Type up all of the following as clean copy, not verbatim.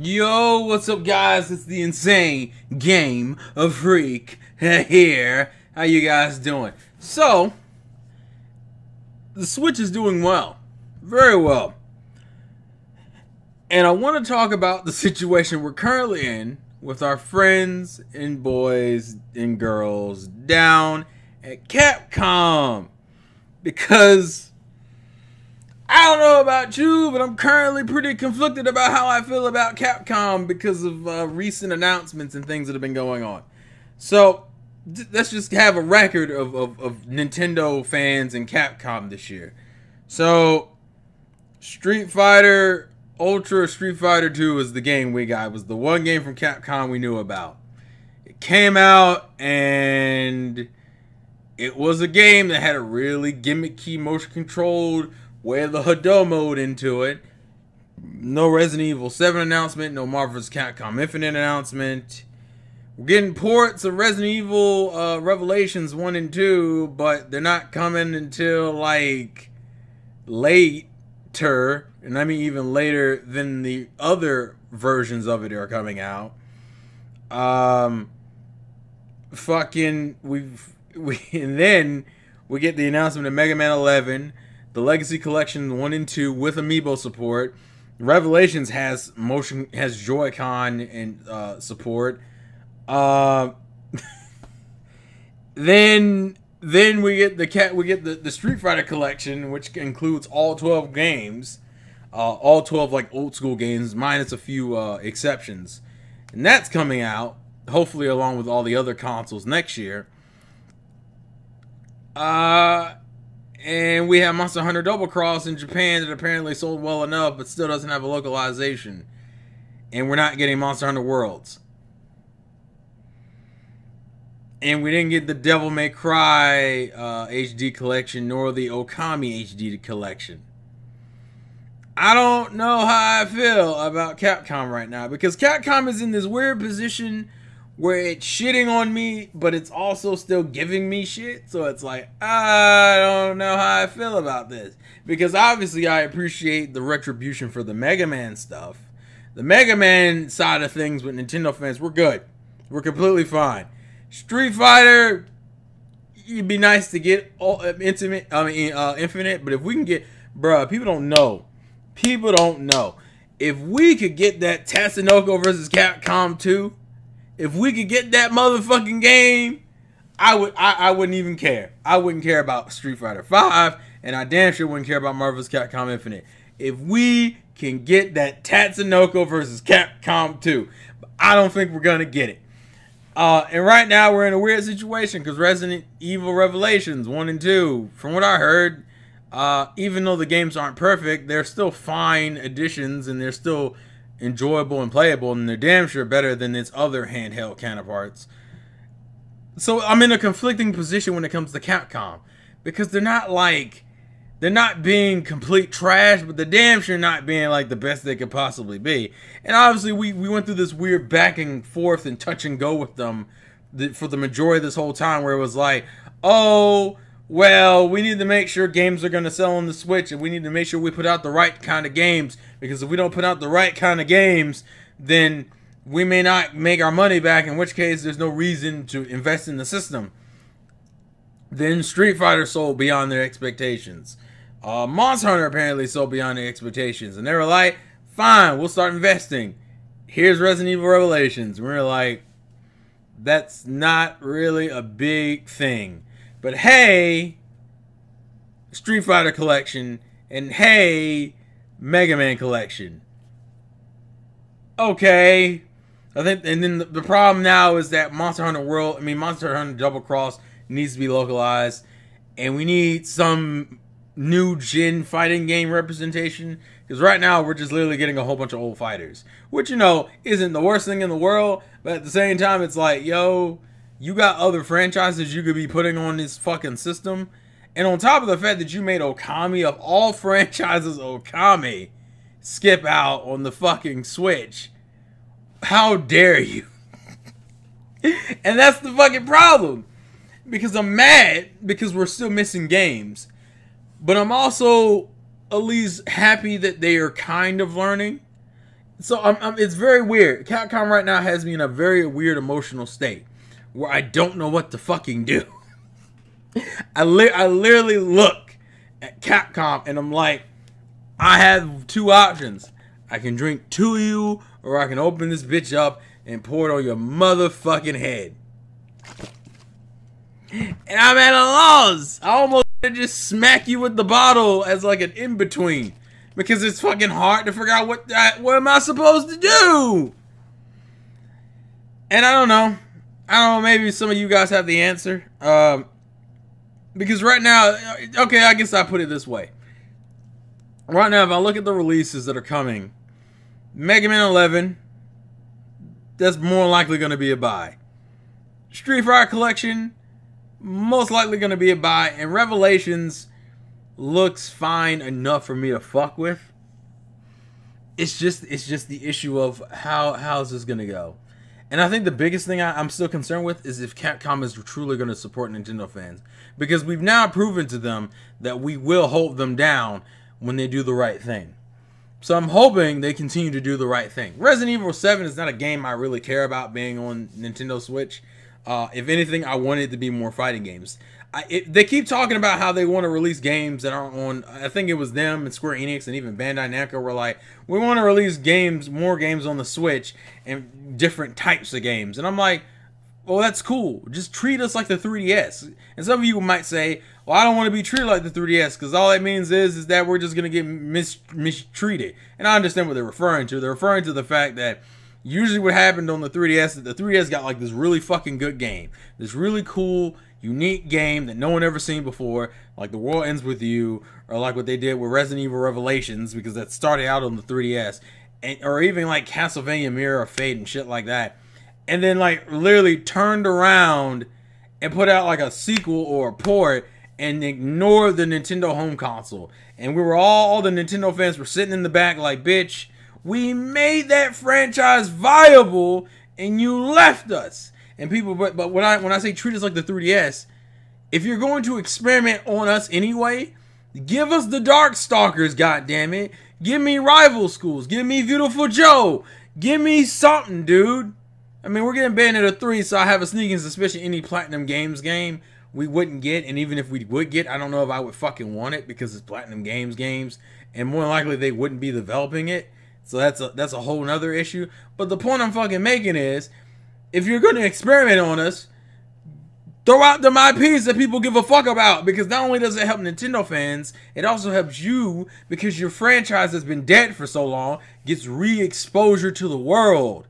Yo, what's up, guys? It's the Insane Game of Freak here. How you guys doing? So, the Switch is doing well. Very well. And I want to talk about the situation we're currently in with our friends and boys and girls down at Capcom. Because I don't know about you, but I'm currently pretty conflicted about how I feel about Capcom because of recent announcements and things that have been going on. So, let's just have a record of Nintendo fans and Capcom this year. So, Street Fighter Ultra Street Fighter 2 is the game we got. It was the one game from Capcom we knew about. It came out and it was a game that had a really gimmicky motion controlled way of the Hado mode into it. No Resident Evil 7 announcement, no Marvel vs. Capcom Infinite announcement. We're getting ports of Resident Evil Revelations 1 and 2, but they're not coming until like later, and I mean even later than the other versions of it are coming out. And then we get the announcement of Mega Man 11, the Legacy Collection 1 and 2 with Amiibo support. Revelations has Joy-Con and support. Then we get the Street Fighter Collection, which includes all 12 games, all 12 like old school games, minus a few exceptions, and that's coming out hopefully along with all the other consoles next year. And we have Monster Hunter Double Cross in Japan that apparently sold well enough, but still doesn't have a localization. And we're not getting Monster Hunter Worlds. And we didn't get the Devil May Cry HD collection, nor the Okami HD collection. I don't know how I feel about Capcom right now, because Capcom is in this weird position where it's shitting on me, but it's also still giving me shit. So it's like, I don't know how I feel about this. Because obviously I appreciate the retribution for the Mega Man stuff. The Mega Man side of things with Nintendo fans, we're good. We're completely fine. Street Fighter, it'd be nice to get Infinite, but if we can get, bruh, people don't know. If we could get that Tatsunoko vs. Capcom 2, if we could get that motherfucking game, I wouldn't even care. I wouldn't care about Street Fighter 5, and I damn sure wouldn't care about Marvel vs. Capcom Infinite. If we can get that Tatsunoko vs. Capcom 2, I don't think we're gonna get it. And right now we're in a weird situation because Resident Evil Revelations 1 and 2, from what I heard, even though the games aren't perfect, they're still fine additions and they're still enjoyable and playable, and they're damn sure better than its other handheld counterparts. So I'm in a conflicting position when it comes to Capcom, because they're not being complete trash, but they're damn sure not being like the best they could possibly be. And obviously we went through this weird back and forth and touch and go with them for the majority of this whole time, where it was like, oh, well, we need to make sure games are going to sell on the Switch, and we need to make sure we put out the right kind of games, because if we don't put out the right kind of games, then we may not make our money back, in which case there's no reason to invest in the system. Then Street Fighter sold beyond their expectations. Monster Hunter apparently sold beyond their expectations, and they were like, fine, we'll start investing. Here's Resident Evil Revelations. And we were like, that's not really a big thing. But hey, Street Fighter Collection, and hey, Mega Man Collection. Okay. I think, and then the problem now is that Monster Hunter Double Cross needs to be localized, and we need some new gen fighting game representation, because right now we're just literally getting a whole bunch of old fighters, which, you know, isn't the worst thing in the world, but at the same time it's like, yo, you got other franchises you could be putting on this fucking system. And on top of the fact that you made Okami, of all franchises, Okami, skip out on the fucking Switch. How dare you? And that's the fucking problem. Because I'm mad because we're still missing games. But I'm also at least happy that they are kind of learning. So it's very weird. Capcom right now has me in a very weird emotional state where I don't know what to fucking do. I literally look at Capcom and I'm like, I have two options. I can drink to you, or I can open this bitch up and pour it on your motherfucking head. And I'm at a loss. I almost just smack you with the bottle as like an in-between. Because it's fucking hard to figure out what am I supposed to do? And I don't know. Maybe some of you guys have the answer. Because right now, okay, I guess I put it this way. Right now, if I look at the releases that are coming, Mega Man 11, that's more likely going to be a buy. Street Fighter Collection, most likely going to be a buy. And Revelations looks fine enough for me to fuck with. It's just the issue of how's this going to go. And I think the biggest thing I'm still concerned with is if Capcom is truly going to support Nintendo fans. Because we've now proven to them that we will hold them down when they do the right thing. So I'm hoping they continue to do the right thing. Resident Evil 7 is not a game I really care about being on Nintendo Switch. If anything, I want it to be more fighting games. They keep talking about how they want to release games that aren't on. I think it was them and Square Enix and even Bandai Namco were like, we want to release more games on the Switch and different types of games. And I'm like, well, that's cool. Just treat us like the 3DS. And some of you might say, well, I don't want to be treated like the 3DS because all that means is that we're just going to get mistreated. And I understand what they're referring to. They're referring to the fact that usually what happened on the 3DS is that the 3DS got like this really fucking good game. This really cool, unique game that no one ever seen before, like The World Ends With You, or like what they did with Resident Evil Revelations, because that started out on the 3DS, or even like Castlevania Mirror of Fate and shit like that. And then like literally turned around and put out like a sequel or a port and ignored the Nintendo home console. And we were all the Nintendo fans were sitting in the back like, bitch, we made that franchise viable and you left us. And people, but when I say treat us like the 3DS, if you're going to experiment on us anyway, give us the Darkstalkers, goddammit. Give me Rival Schools. Give me Beautiful Joe. Give me something, dude. I mean, we're getting Bayonetta 3, so I have a sneaking suspicion any Platinum Games game we wouldn't get. And even if we would get, I don't know if I would fucking want it because it's Platinum games. And more likely they wouldn't be developing it. So that's a whole nother issue. But the point I'm fucking making is, if you're going to experiment on us, throw out them IPs that people give a fuck about. Because not only does it help Nintendo fans, it also helps you because your franchise has been dead for so long, gets re-exposure to the world.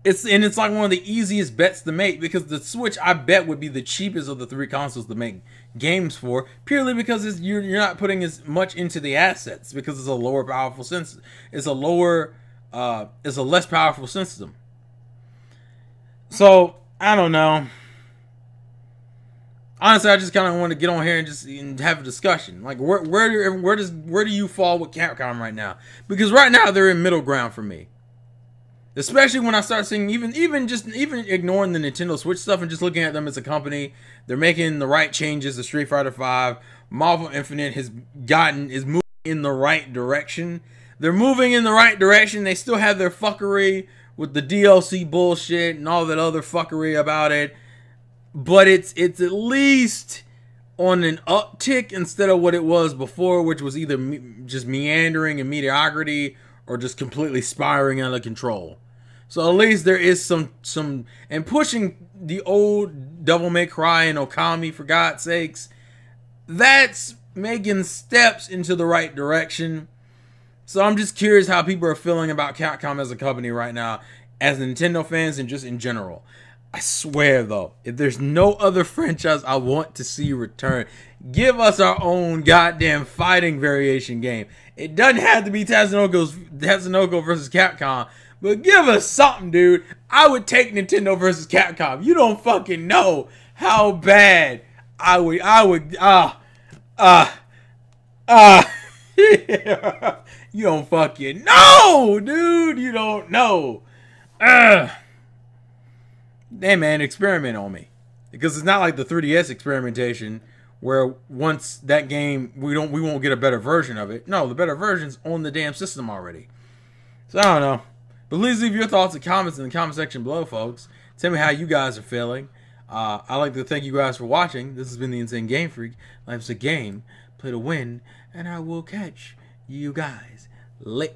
It's like one of the easiest bets to make because the Switch, I bet, would be the cheapest of the three consoles to make games for, purely because you're not putting as much into the assets because it's a lower powerful sense. It's a less powerful system. So I don't know. Honestly, I just kind of want to get on here and just have a discussion. Like, where do you fall with Capcom right now? Because right now they're in middle ground for me. Especially when I start seeing even ignoring the Nintendo Switch stuff and just looking at them as a company, they're making the right changes to Street Fighter V. Marvel Infinite is moving in the right direction. They're moving in the right direction. They still have their fuckery with the DLC bullshit and all that other fuckery about it, but it's at least on an uptick instead of what it was before, which was either just meandering and mediocrity or just completely spiraling out of control. So at least there is some and pushing the old Devil May Cry and Okami, for God's sakes, that's making steps into the right direction. So I'm just curious how people are feeling about Capcom as a company right now, as Nintendo fans and just in general. I swear though, if there's no other franchise I want to see return, give us our own goddamn fighting variation game. It doesn't have to be Tatsunoko versus Capcom, but give us something, dude. I would take Nintendo versus Capcom. You don't fucking know how bad I would You don't fucking know, dude. You don't know. Damn, man, experiment on me. Because it's not like the 3DS experimentation where once that game we won't get a better version of it. No, the better version's on the damn system already. So I don't know. But please leave your thoughts and comments in the comment section below, folks. Tell me how you guys are feeling. I'd like to thank you guys for watching. This has been the Insane Game Freak. Life's a game. Play to win. And I will catch you guys later.